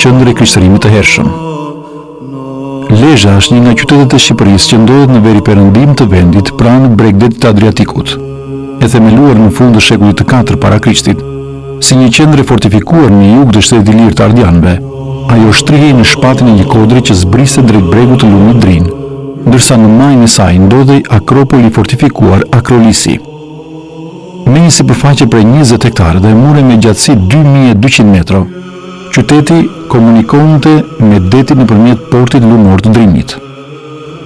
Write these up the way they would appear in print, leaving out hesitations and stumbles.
qendër e krishtërimit të hershëm. Lezhë është një nga qytetet e Shqipërisë që ndodhet në veriperëndim të vendit pranë bregdetit të Adriatikut. E themeluar në fund të shekullit të 4 para Krishtit, si një qendër e fortifikuar në jug të shtetit Ilir të Ardianëve, ajo shtrihej në shpatin e një kodri që zbriste drejt bregut të lumit Drin, ndërsa në majën e saj ndodhej akropoli fortifikuar Akrolisi. Me një sipërfaqe prej 20 hektarë dhe mure me gjatësi 2200 metra, qyteti komunikonte me detin nëpërmjet portit lumor të Drinit.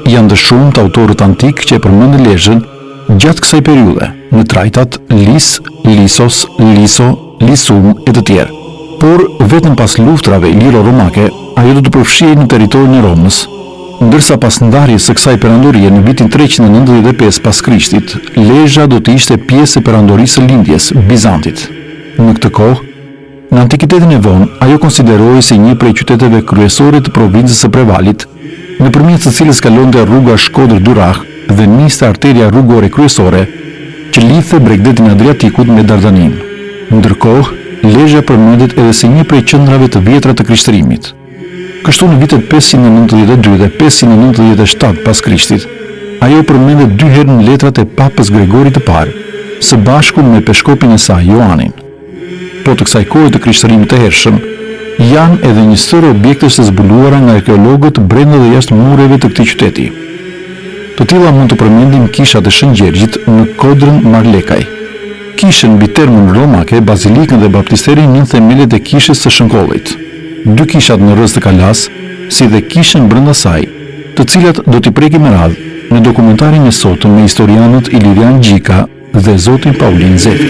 Janë të shumtë autorët antik që e përmendën Lezhën gjatë kësaj periudhe, në trajtat Lis, Lisos, Liso, Lisum e të tjerë. Por vetëm pas luftrave iliro-romake, ajo do të përfshihej në territorin e Romës, ndërsa pas ndarjes së kësaj perandorie në vitin 395 pas Krishtit, Lezhë do të ishte pjesë e perandorisë së lindjes, Bizantit. Në këtë kohë, në antikitetin e vonë, ajo konsiderohej si një prej qyteteve kryesore të provincës së Prevalit, nëpërmjet së cilës kalonte rruga Shkodër-Durrës dhe niste arteria rrugore kryesore që lidhte bregdetin e Adriatikut me Dardanin. Ndërkohë, Lezhë përmendet edhe si një prej qendrave të vjetra të krishtërimit. Kështu në vitet 592 dhe 597 pas Krishtit, ajo përmendet 2 herë në letrat e Papës Gregori të Parë, së bashku me peshkopin e saj Joanin. Po të kësaj kohe të krishtërimit të hershëm, janë edhe një sër objekte të zbuluara nga arkeologët brenda dhe jashtë mureve të këtij qyteti. Të tilla mund të përmendim kishat e Shëngjergjit në Kodrën Marlekaj. Kishën mbi termën romake, bazilikën dhe baptisterin nën themelet e kishës së Shënkollit. 2 kishat në rrës të Kalas, si dhe kishën brenda saj, të cilat do t'i prekim me radhë në dokumentarin e sotëm me historianët Ilirian Gjika dhe zotin Paulin Zefi.